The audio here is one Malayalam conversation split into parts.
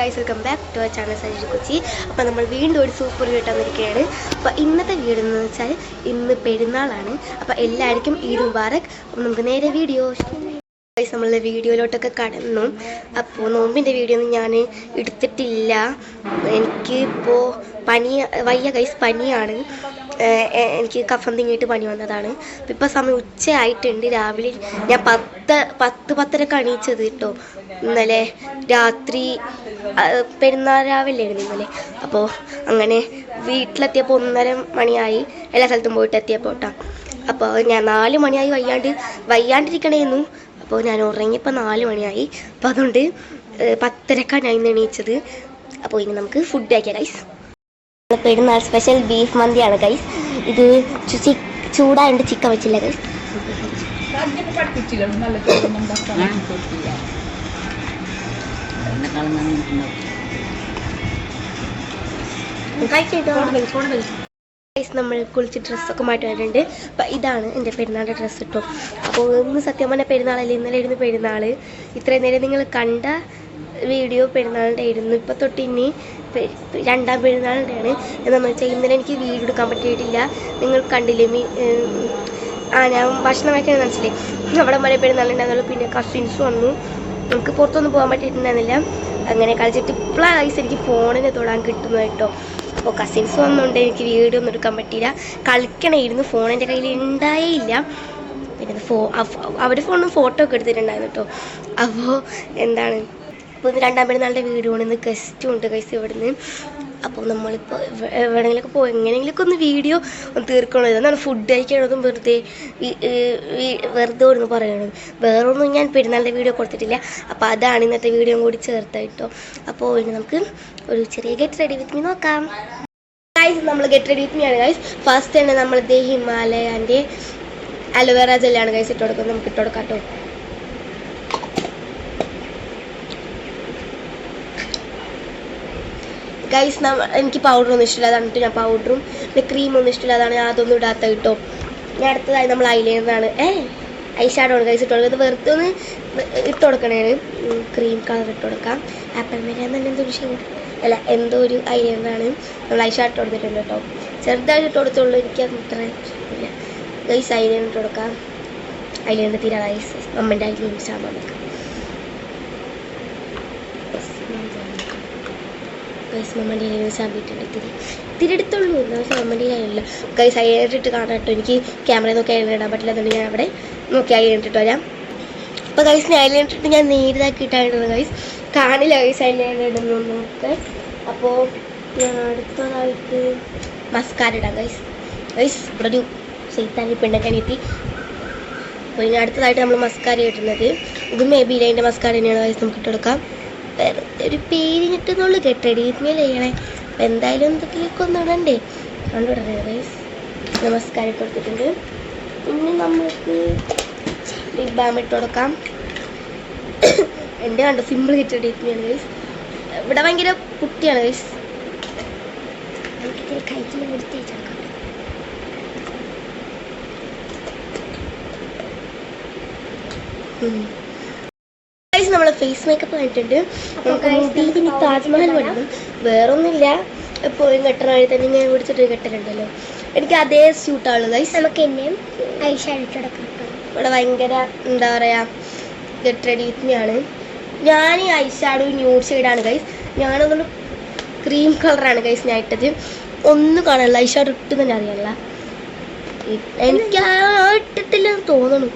Guys, welcome back to channel Sajeesh Kochi. അപ്പോൾ നമ്മൾ വീണ്ടും ഒരു സൂപ്പർ വീഡിയോ വന്നിരിക്കുകയാണ്. അപ്പോൾ ഇന്നത്തെ വീഡിയോ എന്ന് വെച്ചാൽ ഇന്ന് പെരുന്നാളാണ്. അപ്പോൾ എല്ലാവർക്കും ഈദ് മുബാറക്. അപ്പോൾ നമുക്ക് നേരെ വീഡിയോ ഗൈസ് നമ്മളുടെ വീഡിയോയിലോട്ടൊക്കെ കടന്നു. അപ്പോൾ നോമ്പിൻ്റെ വീഡിയോ ഒന്നും ഞാൻ എടുത്തിട്ടില്ല. എനിക്ക് ഇപ്പോൾ വയ്യ ഗൈസ്, പനിയാണ്. എനിക്ക് കഫം തിങ്ങിയിട്ട് പനി വന്നതാണ്. അപ്പോൾ ഇപ്പോൾ സമയം ഉച്ചയായിട്ടുണ്ട്. രാവിലെ ഞാൻ 10:10:30 എണീച്ചത് കേട്ടോ. ഇന്നലെ രാത്രി പെരുന്നാൾ രാവിലെ ആയിരുന്നു ഇന്നലെ. അപ്പോൾ അങ്ങനെ വീട്ടിലെത്തിയപ്പോൾ 1:30 മണിയായി. എല്ലാ സ്ഥലത്തും പോയിട്ട് എത്തിയപ്പോൾ കേട്ടോ. അപ്പോൾ ഞാൻ 4 മണിയായി വയ്യാണ്ടിരിക്കണേന്നു. അപ്പോൾ ഞാൻ ഉറങ്ങിയപ്പോൾ 4 മണിയായി. അപ്പോൾ അതുകൊണ്ട് 10:30 ഞാൻ എണീച്ചത്. അപ്പോൾ ഇനി നമുക്ക് ഫുഡ് കഴിക്കാം ഗൈസ്. പെരുന്നാൾ സ്പെഷ്യൽ ബീഫ് മന്തിയാണ് ഗൈസ്. ഇത് ചൂടായിട്ട് ചിക്കൻ വെച്ചില്ല ഗൈസ്. നമ്മൾ കുളിച്ച് ഡ്രസ്സൊക്കെ മാറ്റി വന്നിട്ടുണ്ട്. അപ്പം ഇതാണ് എൻ്റെ പെരുന്നാളിൻ്റെ ഡ്രസ്സ് കേട്ടോ. അപ്പോൾ ഇന്ന് സത്യം പറഞ്ഞാൽ പെരുന്നാളല്ലേ, ഇന്നലെ ആയിരുന്നു പെരുന്നാൾ. ഇത്രയും നേരം നിങ്ങൾ കണ്ട വീഡിയോ പെരുന്നാളിൻ്റെ ആയിരുന്നു. ഇപ്പോൾ തൊട്ട് ഇനി രണ്ടാം പെരുന്നാളിൻ്റെയാണ്. എന്താണെന്ന് വെച്ചാൽ ഇന്നലെ എനിക്ക് വീഡിയോ എടുക്കാൻ പറ്റിയിട്ടില്ല. നിങ്ങൾ കണ്ടില്ലേ, ഞാൻ ഭക്ഷണം വയ്ക്കാൻ മനസ്സിലായി. അവിടെ വരെ പെരുന്നാളുണ്ടായിരുന്നുള്ളൂ. പിന്നെ കസിൻസ് വന്നു. നമുക്ക് പുറത്തൊന്നും പോകാൻ പറ്റിയിട്ടുണ്ടായിരുന്നില്ല. അങ്ങനെ കളിച്ചിട്ട് ഇപ്പോഴാണ് ഗൈസ് എനിക്ക് ഫോണിനെ തൊടാൻ കിട്ടുന്നു കേട്ടോ. അപ്പോൾ കസിൻസ് വന്നുകൊണ്ട് എനിക്ക് വീഡിയോ ഒന്നും എടുക്കാൻ പറ്റിയില്ല. കളിക്കണമായിരുന്നു, ഫോൺ എൻ്റെ കയ്യിൽ ഉണ്ടായേ ഇല്ല. പിന്നെ അവർ ഫോണിൽ ഫോട്ടോ ഒക്കെ എടുത്തിട്ടുണ്ടായിരുന്നു കേട്ടോ. അപ്പോൾ എന്താണ്, ഇപ്പോൾ ഇന്ന് രണ്ടാം പെരുന്നാളിൻ്റെ വീഡിയോ ആണ്. ഇന്ന് ഗസ്റ്റും ഉണ്ട് ഗൈസ് ഇവിടുന്ന്. അപ്പോൾ നമ്മളിപ്പോൾ എവിടെയെങ്കിലൊക്കെ എങ്ങനെയെങ്കിലൊക്കെ ഒന്ന് വീഡിയോ ഒന്ന് തീർക്കണത്. എന്താണ് ഫുഡ് കഴിക്കണതും വെറുതെ ഒന്ന് പറയണത്. വേറൊന്നും ഞാൻ പെരുന്നാളിൻ്റെ വീഡിയോ കൊടുത്തിട്ടില്ല. അപ്പോൾ അതാണ് ഇന്നത്തെ വീഡിയോ കൂടി ചേർത്തായിട്ടോ. അപ്പോൾ ഇനി നമുക്ക് ഒരു ചെറിയ ഗെറ്റ് റെഡി വിത്ത് മീ നോക്കാം ഗൈസ്. നമ്മൾ ഗെറ്റ് റെഡി വിത്ത് മീ ആണ് ഗൈസ്. ഫസ്റ്റ് തന്നെ നമ്മൾ ഹിമാലയൻ്റെ അലോവേറ ജെല്ലാണ് ഗൈസ് ഇട്ട് കൊടുക്കുന്നത്. നമുക്ക് ഇട്ട് കൊടുക്കാം കേട്ടോ. ഗൈസ് എനിക്ക് പൗഡറൊന്നും ഇഷ്ടമില്ല, അതാണ് ഞാൻ പൗഡറും പിന്നെ ക്രീമൊന്നും ഇഷ്ടമില്ല, അതാണ് ഞാൻ അതൊന്നും ഇടാത്ത കിട്ടോ. ഞാൻ അടുത്തതായി നമ്മൾ ഐലൈനറാണ് ഐ ഷാഡോ ആണ് ഗൈസ് ഇട്ട് കൊടുക്കുന്നത്. വെറുതെ ഒന്ന് ഇട്ട് കൊടുക്കണേ. ക്രീം കളർ ഇട്ട് കൊടുക്കാം. ആപ്പിൾ മേലെന്ന് തന്നെ എന്തോ ഒരു ഷെയ്ഡ് അല്ല എന്തോ ഒരു ഐലൈനറാണ്. നമ്മൾ ഐ ഷാഡ് ഇട്ട് കൊടുത്തിട്ടുണ്ട് കേട്ടോ. ചെറുതായിട്ട് ഇട്ട് കൊടുത്തുള്ളൂ, എനിക്ക് അത് ഇത്ര ഇഷ്ടമില്ല ഗൈസ്. ഐലൈനർ ഇട്ട് കൊടുക്കാം. ഐലൈനർ തീരാ ഗൈസ്. അമ്മൻ്റെ ഐലൈനർ സാമാൻ കൊടുക്കാം ഗൈസ്. മമ്മൻ്റെ ഐലൈനർ സാമ്പിട്ടുണ്ട്. ഇത്തിരി എടുത്തുള്ളൂ, എന്താ വെച്ചാൽ മമ്മൻ്റെ ഐലൈനറില്ല ഗൈസ്. ഐലൈനർ ഇട്ട് കാണാം കേട്ടോ. എനിക്ക് ക്യാമറയിൽ നോക്കി ഐലൈനർ ഇടാൻ പറ്റില്ല, അതുകൊണ്ട് ഞാൻ അവിടെ നോക്കി ഐലൈനർ ഇട്ട് വരാം. അപ്പോൾ ഗൈസ് ഐലൈനർ ഇട്ടിട്ട് ഞാൻ നേരിതാക്കി ഇട്ടായിരുന്നു ഗൈസ്. കാണില്ല ഗൈസ് ഐലൈനർ ഇടുന്നൊക്കെ. അപ്പോൾ ഞാൻ അടുത്തതായിട്ട് മസ്കാര ഇടാം ഗൈസ്. ഇവിടെ ഒരു സൈത്താനി പെണ്ണൊക്കെ എത്തി. അപ്പോൾ ഇനി അടുത്തതായിട്ട് നമ്മൾ മസ്കാര ഇടുന്നത് ഇത് മേബിലൈൻ്റെ മസ്കാര തന്നെയാണ് ഗൈസ്. നമുക്ക് ഇട്ടെടുക്കാം. ഒരു പേരിഞ്ഞിട്ടെന്നുള്ളൂ ഗെറ്റ് റെഡി വിത്ത് മീ ചെയ്യണേ. അപ്പോൾ എന്തായാലും എന്തെങ്കിലുമൊക്കെ ഒന്ന് ഇടണ്ടേ, കണ്ടുവിടണേ ഗൈസ്. നമസ്കാരം ഇട്ട് കൊടുത്തിട്ടുണ്ട്. ഇനി നമുക്ക് ലിപ് ബാം ഇട്ട് കൊടുക്കാം. എൻ്റെ കണ്ടോ simple get ready with me ആണ് ഗൈസ്. ഇവിടെ ഭയങ്കര കുട്ടിയാണ് ഗൈസ്. എനിക്ക് കഴിച്ചിട്ട് കൊടുത്ത് തേച്ചെടുക്കാം. നമ്മൾ ഫേസ് മേക്കപ്പ് കണ്ടിട്ടുണ്ട്. നമുക്ക് താജ്മഹൽ വേണം, വേറൊന്നുമില്ല. എപ്പോഴും കെട്ടണ വഴി തന്നെ ഞാൻ പിടിച്ചിട്ട് കെട്ടലുണ്ടല്ലോ, എനിക്ക് അതേ സ്യൂട്ടാണ് ഗൈസ്. നമുക്ക് എന്നെയും ഐഷാഡ് ഇട്ടെടുക്കാം. ഇവിടെ ഭയങ്കര എന്താ പറയുക ഗെറ്റ് റെഡി വിത്ത് മീ ആണ്. ഞാൻ ഈ ഐഷാഡോ ന്യൂഡ് ഷെയ്ഡാണ് ഗൈസ്. ഞാനൊന്നുകൊണ്ട് ക്രീം കളറാണ് ഗൈസ് ഞാൻ ഇട്ടത്. ഒന്നും കാണാനില്ല, ഐഷാഡോ ഇട്ട് തന്നെ അറിയാനില്ല. എനിക്ക് ഇട്ടിട്ടില്ലെന്ന് തോന്നണു.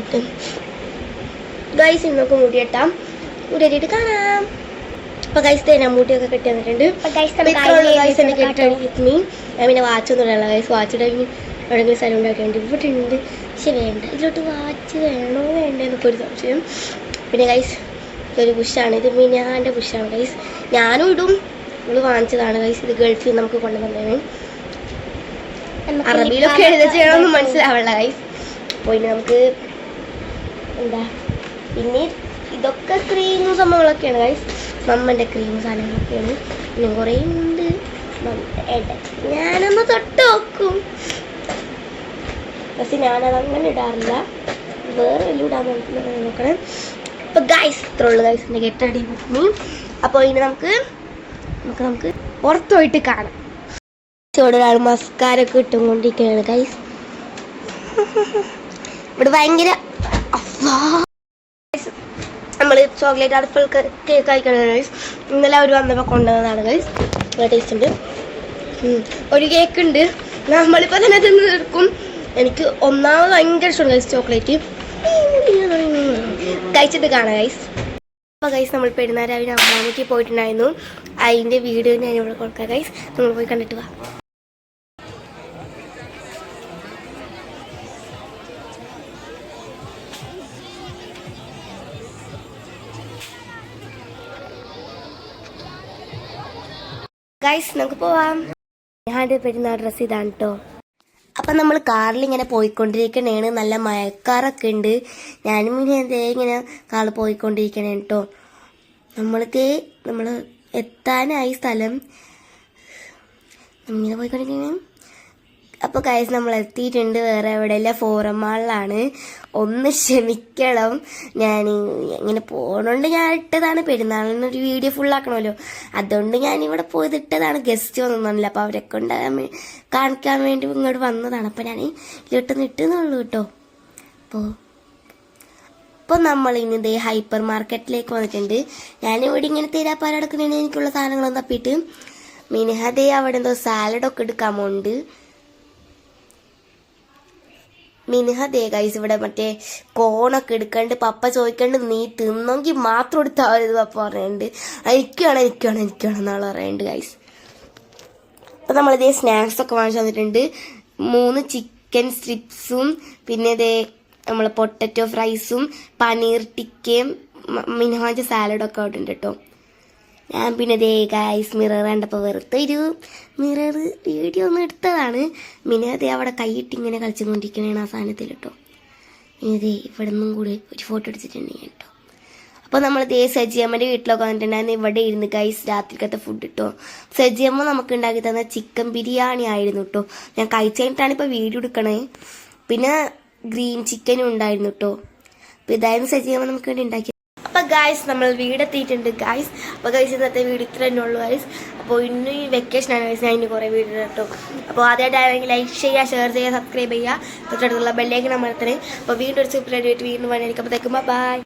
ഇട്ട് ഗൈസ് ഇന്നൊക്കെ മുടി കെട്ടാം. മുടി കെട്ടിയിട്ട് കാണാം. അപ്പോൾ ഗൈസ് തേനാ മുടിയൊക്കെ കെട്ടി വന്നിട്ടുണ്ട്. ഗൈസ് എൻ്റെ ഗെറ്റ് റെഡി വിത്ത് മീ. ഞാൻ പിന്നെ വാച്ചൊന്നും ഇടല്ല ഗൈസ്. വാച്ച് ഇടങ്ങി എവിടെയെങ്കിലും സ്ഥലം ഉണ്ടാക്കിയിട്ടുണ്ട്. ഇവിടെ ഉണ്ട്, പക്ഷെ വേണ്ട. ഇതിലോട്ട് വാച്ച് വേണോ വേണ്ട എന്നൊക്കെ ഒരു സംശയം. പിന്നെ ഗൈസ് ഇതൊരു ബുഷാണ്, ഇത് മിനാൻ്റെ ബുഷാണ് ഗൈസ്. ഞാനും ഇടും, നമ്മൾ വാങ്ങിച്ചതാണ് ഗൈസ്. ഇത് ഗൾഫിൽ നിന്ന് നമുക്ക് കൊണ്ടുവന്നതാണ്. അറബിയിലൊക്കെ എഴുതി ചെയ്യണമെന്ന് മനസ്സിലാവണ്ട ഗൈസ്. അപ്പോൾ ഇനി നമുക്ക് എന്താ പിന്നെ ഇതൊക്കെ ക്രീമും സംഭവങ്ങളൊക്കെയാണ് ഗൈസ്. മമ്മൻ്റെ ക്രീമും സാധനങ്ങളൊക്കെയാണ്. പിന്നെ കുറേ ഉണ്ട്. ഞാനൊന്ന് തൊട്ട് നോക്കും, പക്ഷെ ഞാനത് അങ്ങനെ ഇടാറില്ല. വേറെ വലിയ ഇടാൻ നോക്കണം. അപ്പോൾ ഗൈസ് ഇത്രേ ഉള്ളൂ ഗൈസ് എൻ്റെ ഗെറ്റ് റെഡി വിത്ത് മീ. അപ്പോൾ ഇനി നമുക്ക് പുറത്തു പോയിട്ട് കാണാം. ഇവിടെ ഒരാൾ മസ്കാരൊക്കെ ഇട്ടുകൊണ്ടിരിക്കുകയാണ് ഗൈസ്. ഇവിടെ ഭയങ്കര നമ്മൾ ചോക്ലേറ്റ് അടുപ്പിൾ കേക്ക് കഴിക്കണം ഗൈസ്. ഇന്നലെ അവർ വന്നപ്പോൾ കൊണ്ടുവന്നതാണ് ഗൈസ്. ടേസ്റ്റ് ഉണ്ട്. ഒരു കേക്ക് ഉണ്ട്, നമ്മളിപ്പോൾ തന്നെ തിന്ന് തീർക്കും. എനിക്ക് ഒന്നാമത് ഭയങ്കര ഇഷ്ടമാണ് ഗൈസ് ചോക്ലേറ്റ്. കഴിച്ചിട്ട് കാണാം ഗൈസ്. അപ്പോൾ ഗൈസ് നമ്മൾ പെരുന്നാരാവിലെ അമ്മാമയ്ക്ക് പോയിട്ടുണ്ടായിരുന്നു. അതിൻ്റെ വീഡിയോ ഞാൻ ഇവിടെ കൊടുക്കാം ഗൈസ്. നമ്മൾ പോയി കണ്ടിട്ട് വാ. ഗൈസ് നമുക്ക് പോവാം. ഞാൻ പെരുന്നാൾ ഡ്രസ്സ് ഇതാണ് കേട്ടോ. അപ്പം നമ്മൾ കാറിൽ ഇങ്ങനെ പോയിക്കൊണ്ടിരിക്കണേണ്. നല്ല മഴക്കാറൊക്കെ ഉണ്ട്. ഞാനും ഇങ്ങനെ കാറിൽ പോയിക്കൊണ്ടിരിക്കണേ കേട്ടോ. നമ്മൾ എത്താനായി സ്ഥലം. ഇങ്ങനെ പോയിക്കൊണ്ടിരിക്കണേ. അപ്പോൾ ഗൈസ് നമ്മൾ എത്തിയിട്ടുണ്ട്. വേറെ എവിടെയല്ല, ഫോറം മാളിലാണ്. ഒന്ന് ക്ഷമിക്കണം. ഞാൻ ഇങ്ങനെ പോകണോണ്ട് ഞാൻ ഇട്ടതാണ്. പെരുന്നാളിനൊരു വീഡിയോ ഫുള്ളാക്കണമല്ലോ, അതുകൊണ്ട് ഞാനിവിടെ പോയത് ഇട്ടതാണ്. ഗസ്റ്റ് ഒന്നൊന്നുമില്ല, അപ്പോൾ അവരൊക്കെ കാണിക്കാൻ വേണ്ടി ഇങ്ങോട്ട് വന്നതാണ്. അപ്പോൾ ഞാൻ ഇട്ടുന്നുള്ളൂ കേട്ടോ. അപ്പോൾ നമ്മളിനി ഇതേ ഹൈപ്പർ മാർക്കറ്റിലേക്ക് വന്നിട്ടുണ്ട്. ഞാനിവിടെ ഇങ്ങനെ തേരാപ്പാലെടുക്കുന്നതിന് എനിക്കുള്ള സാധനങ്ങളൊന്നും തപ്പിയിട്ട് മിനിഹദേ അവിടെ എന്തോ സാലഡൊക്കെ എടുക്കാൻ പോകുന്നുണ്ട്. മിനിഹദേ ഗൈസ് ഇവിടെ മറ്റേ കോണൊക്കെ എടുക്കണ്ട്. പപ്പ ചോദിക്കണ്ട് നീ തിന്നെങ്കിൽ മാത്രം എടുത്താൽ മതി. പപ്പ പറയുന്നുണ്ട് എനിക്കാണ് എന്നാള് പറയുന്നുണ്ട് ഗൈസ്. അപ്പം നമ്മളിതേ സ്നാക്സ് ഒക്കെ വാങ്ങിച്ചു തന്നിട്ടുണ്ട്. 3 ചിക്കൻ സ്ട്രിപ്സും പിന്നെ ഇതേ നമ്മൾ പൊട്ടറ്റോ ഫ്രൈസും പനീർ ടിക്കയും മിനിഹാജ് സാലഡൊക്കെ അവിടെ ഉണ്ട് കേട്ടോ. ഞാൻ പിന്നെ ദേ ഗൈസ് മിറർ കണ്ടപ്പോൾ വെറുതെ ഒരു മിറർ വീഡിയോ ഒന്നും എടുത്തതാണ്. മിനിഹദേ അവിടെ കൈയിട്ടിങ്ങനെ കളിച്ചുകൊണ്ടിരിക്കണേണ് ആ സാധനത്തിൽ കേട്ടോ. ഇനി ഇവിടെ നിന്നും കൂടി ഒരു ഫോട്ടോ എടുത്തിട്ടുണ്ട് ഞാൻ കേട്ടോ. അപ്പോൾ നമ്മൾ ദേ സജിയമ്മൻ്റെ വീട്ടിലൊക്കെ വന്നിട്ടുണ്ടായിരുന്നു. ഇവിടെ ഇരുന്ന് ഗൈസ് രാത്രിക്കത്തെ ഫുഡ് കേട്ടോ. സജിയമ്മ നമുക്ക് ഉണ്ടാക്കി തന്ന ചിക്കൻ ബിരിയാണി ആയിരുന്നു കേട്ടോ. ഞാൻ കഴിച്ചു കഴിഞ്ഞിട്ടാണ് ഇപ്പോൾ വീഡിയോ എടുക്കണേ. പിന്നെ ഗ്രീൻ ചിക്കനും ഉണ്ടായിരുന്നു കേട്ടോ. അപ്പോൾ ഇതായിരുന്നു സജിയമ്മ നമുക്ക് വേണ്ടി ഉണ്ടാക്കി. അപ്പോൾ ഗൈസ് നമ്മൾ വീടെത്തിയിട്ടുണ്ട് ഗൈസ്. അപ്പോൾ ഗൈസ് ഇന്നത്തെ വീഡിയോ ഇത്ര തന്നെ ഉള്ളൂ ഗൈസ്. അപ്പോൾ ഇന്ന് ഈ വെക്കേഷനാണ് ഗൈസ്. ഞാൻ ഇനി കുറേ വീഡിയോ കേട്ടോ. അപ്പോൾ ആദ്യമായിട്ടാണെങ്കിൽ ലൈക്ക് ചെയ്യുക, ഷെയർ ചെയ്യുക, സബ്സ്ക്രൈബ് ചെയ്യുക, തൊട്ടടുത്തുള്ള ബെല്ലേക്ക് നമ്മൾ എത്തണേ. അപ്പോൾ വീണ്ടും ഒരു സൂപ്പർ ആയിട്ട് വീണ്ടും വേണമെങ്കിൽ. അപ്പോഴത്തേക്കും ബൈ.